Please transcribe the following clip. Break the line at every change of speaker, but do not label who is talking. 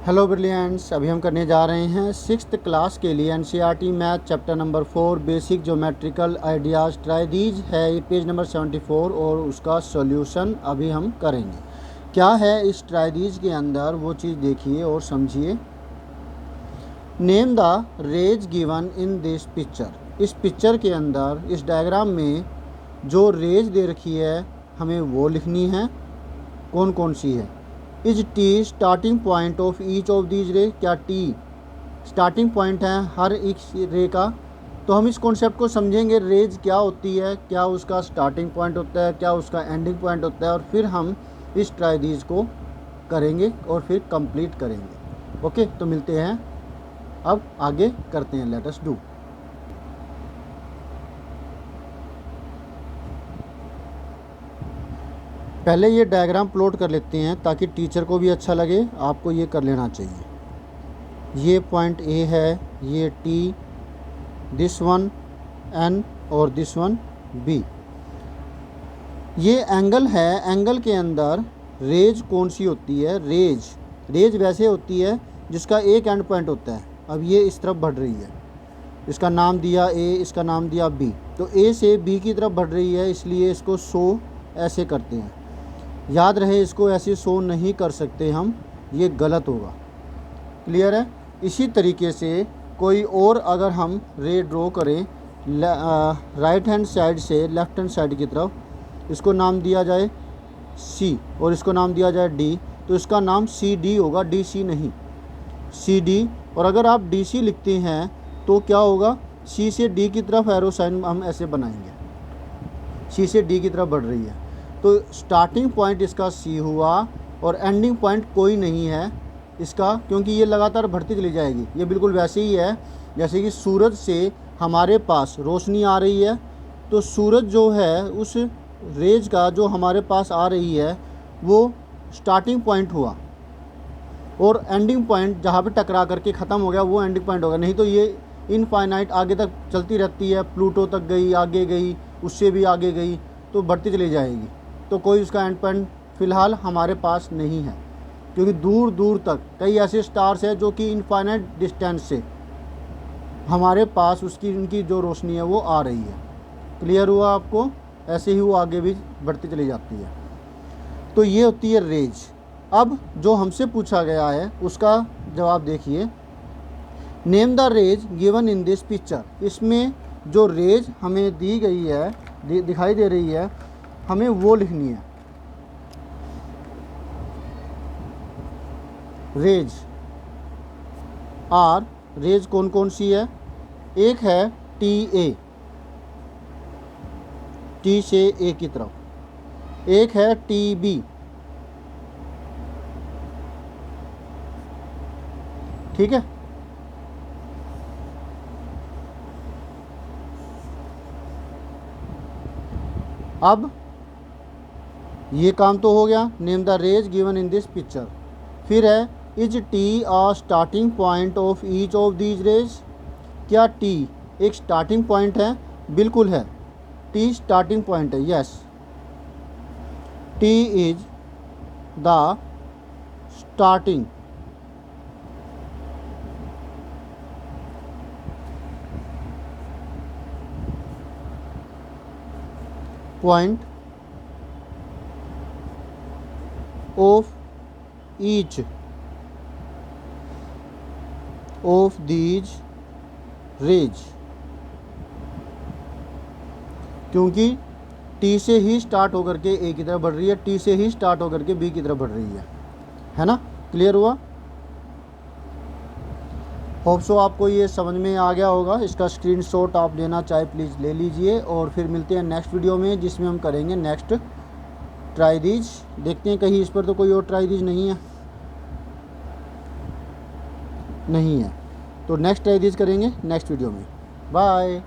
Hello brilliants, अभी हम करने जा रहे हैं 6th क्लास के लिए NCERT math chapter number 4 basic geometrical ideas try these है। ये पेज नंबर 74 और उसका सॉल्यूशन अभी हम करेंगे। क्या है इस ट्राई दीज के अंदर वो चीज़ देखिए और समझिए। Name the rays given in this picture. इस पिक्चर के अंदर इस डायग्राम में जो रेज दे रखी है हमें वो लिखनी है। कौन कौन सी है? Is T starting point of each of these रे। क्या टी स्टार्टिंग पॉइंट है हर एक रे का? तो हम इस कॉन्सेप्ट को समझेंगे, रेज क्या होती है, क्या उसका स्टार्टिंग पॉइंट होता है, क्या उसका एंडिंग पॉइंट होता है, और फिर हम इस ट्राई दीज को करेंगे और फिर कंप्लीट करेंगे। ओके, तो मिलते हैं, अब आगे करते हैं। Let us do. पहले ये डायग्राम प्लॉट कर लेते हैं ताकि टीचर को भी अच्छा लगे। आपको ये कर लेना चाहिए। ये पॉइंट ए है, ये टी, दिस वन एन और दिस वन बी। ये एंगल है, एंगल के अंदर रेज कौन सी होती है? रेज वैसे होती है जिसका एक एंड पॉइंट होता है। अब ये इस तरफ बढ़ रही है, इसका नाम दिया ए, इसका नाम दिया बी, तो ए से बी की तरफ बढ़ रही है, इसलिए इसको शो ऐसे करते हैं। याद रहे, इसको ऐसे शो नहीं कर सकते हम, ये गलत होगा। क्लियर है? इसी तरीके से कोई और अगर हम रे ड्रॉ करें राइट हैंड साइड से लेफ़्ट हैंड साइड की तरफ, इसको नाम दिया जाए सी और इसको नाम दिया जाए डी, तो इसका नाम सी डी होगा, डी सी नहीं, सी डी। और अगर आप डी सी लिखते हैं तो क्या होगा? सी से डी की तरफ एरो साइन हम ऐसे बनाएंगे, सी से डी की तरफ बढ़ रही है। तो स्टार्टिंग पॉइंट इसका सी हुआ और एंडिंग पॉइंट कोई नहीं है इसका, क्योंकि ये लगातार बढ़ती चली जाएगी। ये बिल्कुल वैसे ही है जैसे कि सूरज से हमारे पास रोशनी आ रही है, तो सूरज जो है उस रेज का जो हमारे पास आ रही है वो स्टार्टिंग पॉइंट हुआ, और एंडिंग पॉइंट जहाँ पे टकरा करके ख़त्म हो गया वो एंडिंग पॉइंट होगा। नहीं तो ये इनफाइनाइट आगे तक चलती रहती है, प्लूटो तक गई, आगे गई, उससे भी आगे गई, तो बढ़ती चली जाएगी। तो कोई उसका एंड पॉइंट फ़िलहाल हमारे पास नहीं है, क्योंकि दूर दूर तक कई ऐसे स्टार्स हैं जो कि इनफाइनाइट डिस्टेंस से हमारे पास उनकी जो रोशनी है वो आ रही है। क्लियर हुआ आपको? ऐसे ही वो आगे भी बढ़ती चली जाती है। तो ये होती है रेज। अब जो हमसे पूछा गया है उसका जवाब देखिए। Name the rays given in this picture. इसमें जो रेज हमें दी गई है, दिखाई दे रही है, हमें वो लिखनी है। रेज आर, रेज कौन कौन सी है? एक है टी ए, टी से ए की तरफ, एक है टी बी, ठीक है। अब ये काम तो हो गया, name the rays given in this picture. फिर है is T a starting point of each of these rays. क्या टी एक स्टार्टिंग पॉइंट है? बिल्कुल है, टी स्टार्टिंग पॉइंट है। Yes, T is the starting point of each of these rays, क्योंकि T से ही स्टार्ट होकर के ए की तरफ बढ़ रही है, टी से ही स्टार्ट होकर के बी की तरफ बढ़ रही है ना? क्लियर हुआ? होप सो आपको ये समझ में आ गया होगा। इसका स्क्रीनशॉट आप लेना चाहे प्लीज़ ले लीजिए, और फिर मिलते हैं नेक्स्ट वीडियो में जिसमें हम करेंगे नेक्स्ट ट्राई दीज। देखते हैं कहीं इस पर तो कोई और ट्राई दीज नहीं है, नहीं है, तो नेक्स्ट ट्राई दीज करेंगे नेक्स्ट वीडियो में। बाय।